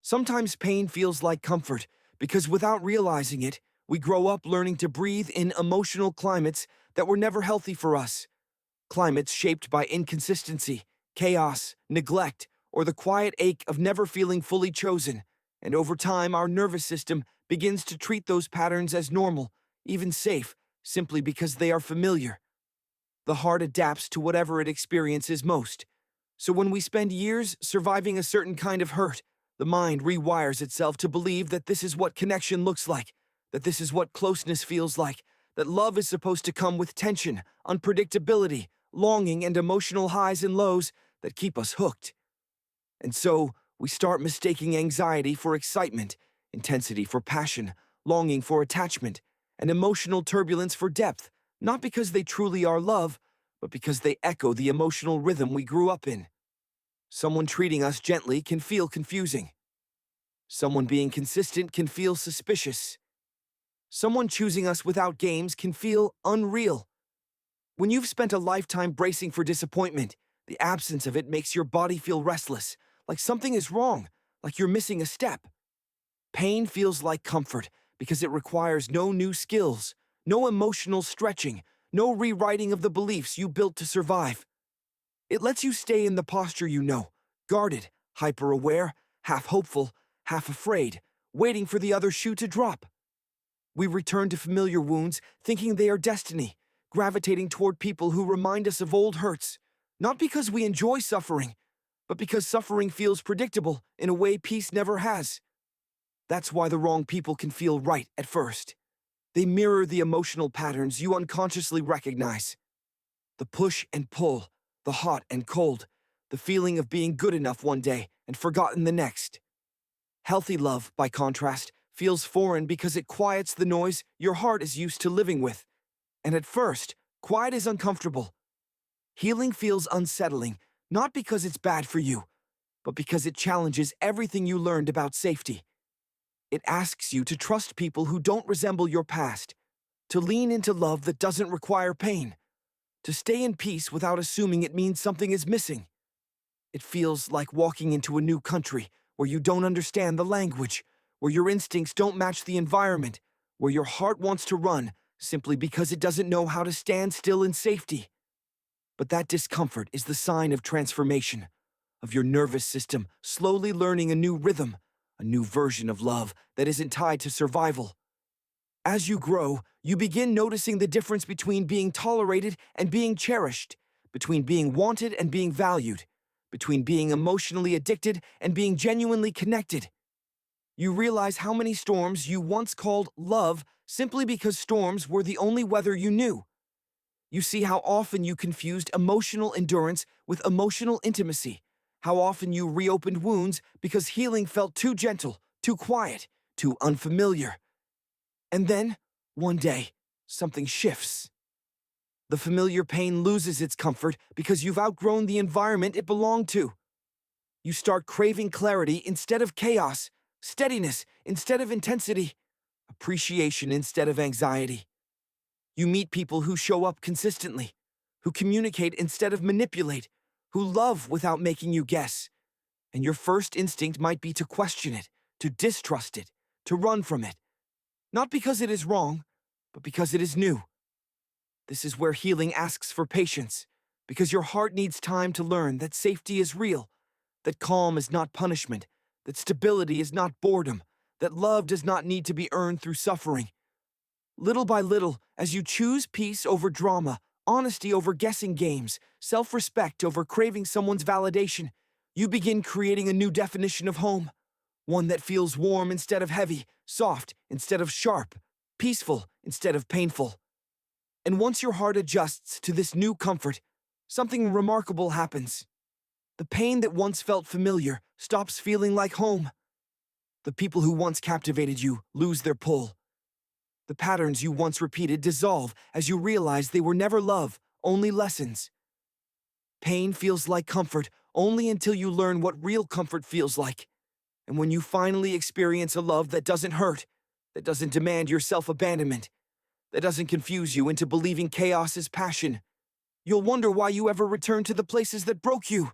Sometimes pain feels like comfort because without realizing it, we grow up learning to breathe in emotional climates that were never healthy for us. Climates shaped by inconsistency, chaos, neglect, or the quiet ache of never feeling fully chosen. And over time, our nervous system begins to treat those patterns as normal, even safe, simply because they are familiar. The heart adapts to whatever it experiences most. So when we spend years surviving a certain kind of hurt, the mind rewires itself to believe that this is what connection looks like, that this is what closeness feels like, that love is supposed to come with tension, unpredictability, longing, and emotional highs and lows that keep us hooked. And so, we start mistaking anxiety for excitement, intensity for passion, longing for attachment, and emotional turbulence for depth, not because they truly are love, but because they echo the emotional rhythm we grew up in. Someone treating us gently can feel confusing. Someone being consistent can feel suspicious. Someone choosing us without games can feel unreal. When you've spent a lifetime bracing for disappointment, the absence of it makes your body feel restless, like something is wrong, like you're missing a step. Pain feels like comfort because it requires no new skills, no emotional stretching, no rewriting of the beliefs you built to survive. It lets you stay in the posture you know, guarded, hyper-aware, half hopeful, half afraid, waiting for the other shoe to drop. We return to familiar wounds, thinking they are destiny, gravitating toward people who remind us of old hurts, not because we enjoy suffering, but because suffering feels predictable in a way peace never has. That's why the wrong people can feel right at first. They mirror the emotional patterns you unconsciously recognize. The push and pull, the hot and cold, the feeling of being good enough one day and forgotten the next. Healthy love, by contrast, feels foreign because it quiets the noise your heart is used to living with. And at first, quiet is uncomfortable. Healing feels unsettling, not because it's bad for you, but because it challenges everything you learned about safety. It asks you to trust people who don't resemble your past, to lean into love that doesn't require pain, to stay in peace without assuming it means something is missing. It feels like walking into a new country where you don't understand the language, where your instincts don't match the environment, where your heart wants to run simply because it doesn't know how to stand still in safety. But that discomfort is the sign of transformation, of your nervous system slowly learning a new rhythm, a new version of love that isn't tied to survival. As you grow, you begin noticing the difference between being tolerated and being cherished, between being wanted and being valued, between being emotionally addicted and being genuinely connected. You realize how many storms you once called love simply because storms were the only weather you knew. You see how often you confused emotional endurance with emotional intimacy, how often you reopened wounds because healing felt too gentle, too quiet, too unfamiliar. And then, one day, something shifts. The familiar pain loses its comfort because you've outgrown the environment it belonged to. You start craving clarity instead of chaos, steadiness instead of intensity, appreciation instead of anxiety. You meet people who show up consistently, who communicate instead of manipulate, who love without making you guess. And your first instinct might be to question it, to distrust it, to run from it. Not because it is wrong, but because it is new. This is where healing asks for patience, because your heart needs time to learn that safety is real, that calm is not punishment, that stability is not boredom, that love does not need to be earned through suffering. Little by little, as you choose peace over drama, honesty over guessing games, self-respect over craving someone's validation, you begin creating a new definition of home. One that feels warm instead of heavy, soft instead of sharp, peaceful instead of painful. And once your heart adjusts to this new comfort, something remarkable happens. The pain that once felt familiar stops feeling like home. The people who once captivated you lose their pull. The patterns you once repeated dissolve as you realize they were never love, only lessons. Pain feels like comfort only until you learn what real comfort feels like. And when you finally experience a love that doesn't hurt, that doesn't demand your self-abandonment, that doesn't confuse you into believing chaos is passion, you'll wonder why you ever return to the places that broke you.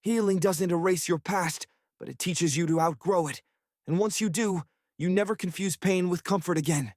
Healing doesn't erase your past, but it teaches you to outgrow it. And once you do, you never confuse pain with comfort again.